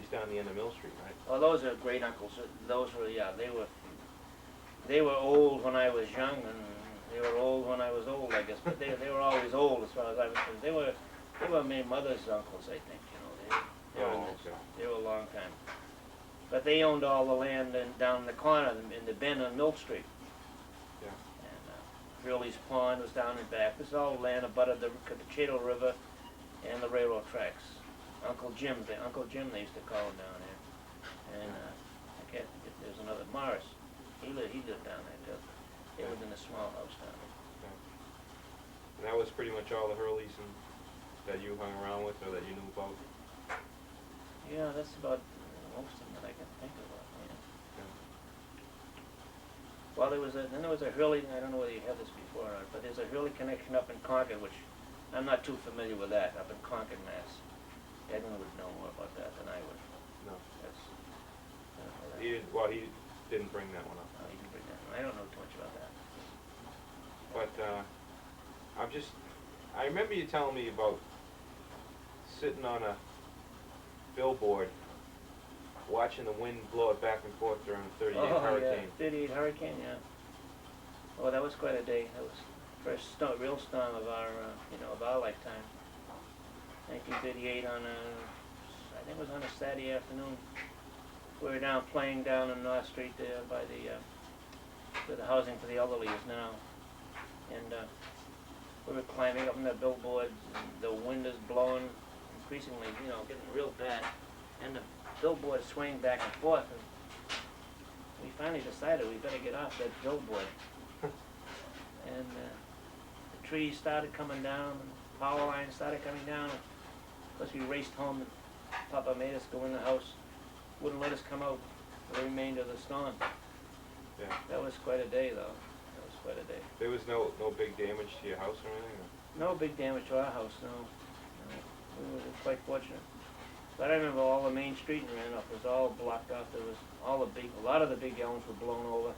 Hurleys down the end of Mill Street, right? Oh, those are great uncles. Those were, yeah, they were old when I was young, and they were old when I was old, I guess. But they were always old as far as I was concerned. They were my mother's uncles, I think. You know, they were a long time. But they owned all the land down in the corner in the bend on Mill Street. Yeah. And Hurley's Pond was down in back. This is all land abutted the Chato River and the railroad tracks. Uncle Jim they used to call him down there. And I can't think if there's another Morris. He lived down there too. He lived in a small house down there. And that was pretty much all the Hurleys that you hung around with or that you knew about? Yeah, that's about most of them that I can think of. Yeah. Well, then there was a Hurley, I don't know whether you had this before or not, but there's a Hurley connection up in Concord, which I'm not too familiar with that, up in Concord, Mass. Edwin would know more about that than I would. No. That's, he didn't bring that one up. No, he didn't bring that one. I don't know too much about that. But I remember you telling me about sitting on a billboard watching the wind blow it back and forth during the 38 hurricane. Yeah, 38 hurricane, yeah. Oh, that was quite a day. That was the first real storm of our lifetime. 1938 I think it was on a Saturday afternoon. We were down playing down in North Street there by where the housing for the elderly is now. And we were climbing up in the billboards, and the wind is blowing increasingly, getting real bad. And the billboard swaying back and forth. And we finally decided we better get off that billboard. And the trees started coming down, and power lines started coming down. Plus we raced home, and Papa made us go in the house. Wouldn't let us come out for the remainder of the storm. Yeah. That was quite a day, though. That was quite a day. There was no big damage to your house or anything? Or? No big damage to our house, no. We were quite fortunate. But I remember all the Main Street in Randolph was all blocked off. There was a lot of the big elms were blown over.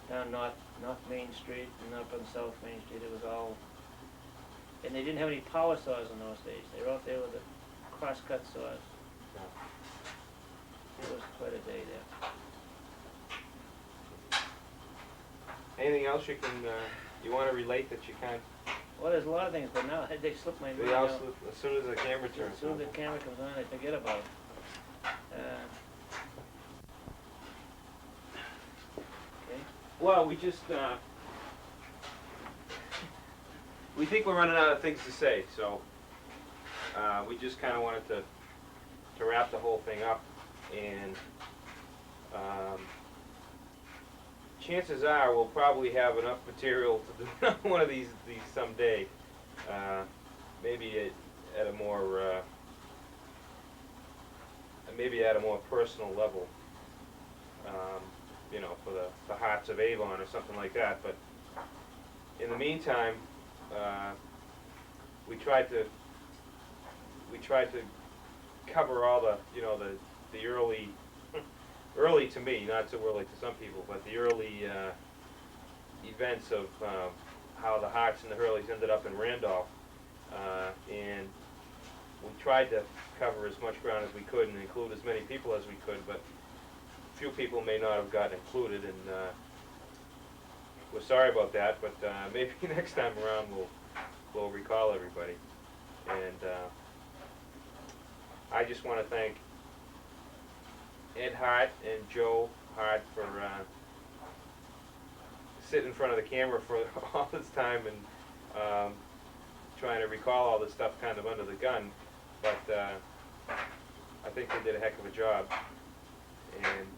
Down North Main Street and up on South Main Street, it was all. And they didn't have any power saws in those days. They were out there with the cross-cut saws. Yeah. It was quite a day there. Anything else you want to relate that you can't? Well, there's a lot of things, but now they slip my mind. As soon as the camera turns. As soon as the camera comes on, I forget about it. Okay. Well, we just we think we're running out of things to say, so we just kind of wanted to wrap the whole thing up, and chances are we'll probably have enough material to do one of these someday, maybe at a more personal level, for the Hearts of Avon or something like that. But in the meantime, we tried to cover all the early to me, not so early to some people, but the early events of how the Harts and the Hurleys ended up in Randolph, and we tried to cover as much ground as we could and include as many people as we could, but few people may not have gotten included, and we're sorry about that, but maybe next time around we'll recall everybody. And I just want to thank Ed Hart and Joe Hart for sitting in front of the camera for all this time and trying to recall all this stuff kind of under the gun, but I think they did a heck of a job, and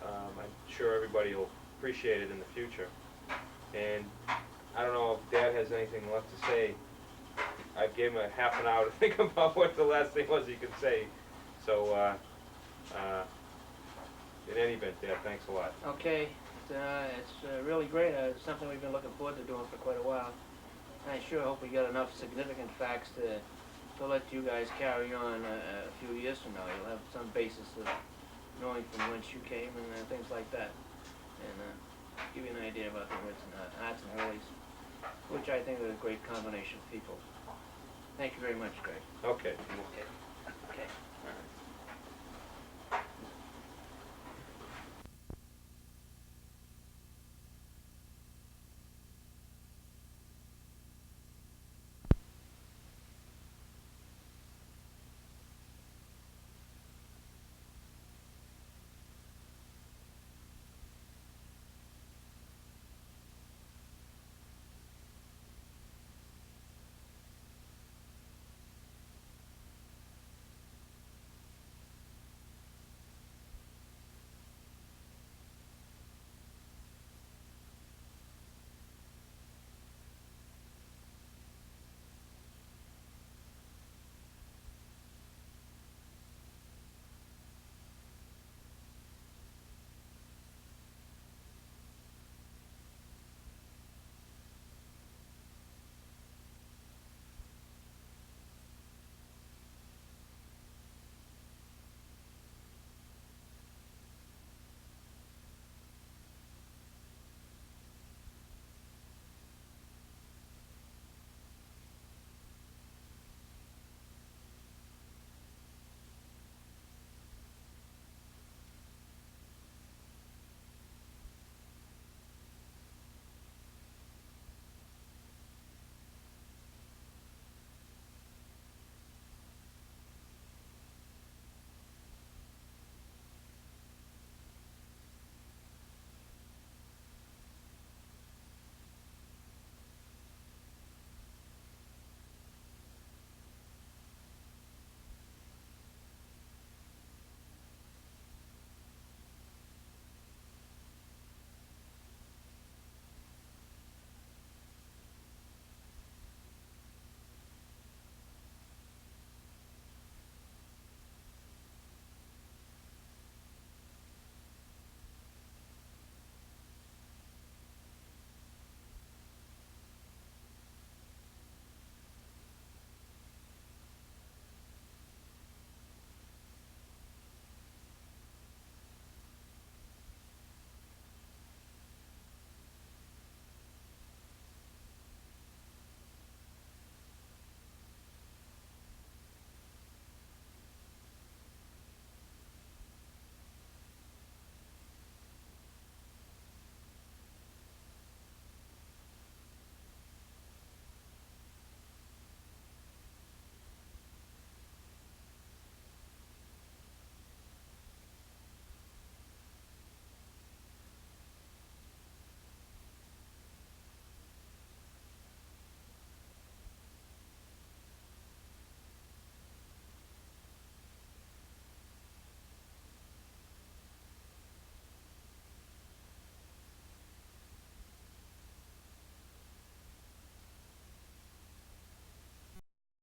I'm sure everybody will appreciate it in the future. And I don't know if Dad has anything left to say. I gave him a half an hour to think about what the last thing was he could say. So, in any event, Dad, thanks a lot. Okay, it's really great. It's something we've been looking forward to doing for quite a while. I sure hope we got enough significant facts to let you guys carry on a few years from now. You'll have some basis of knowing from whence you came and things like that, and give you an idea about the Harts and Hurleys, which I think are a great combination of people. Thank you very much, Greg. Okay. Okay. Okay. All right.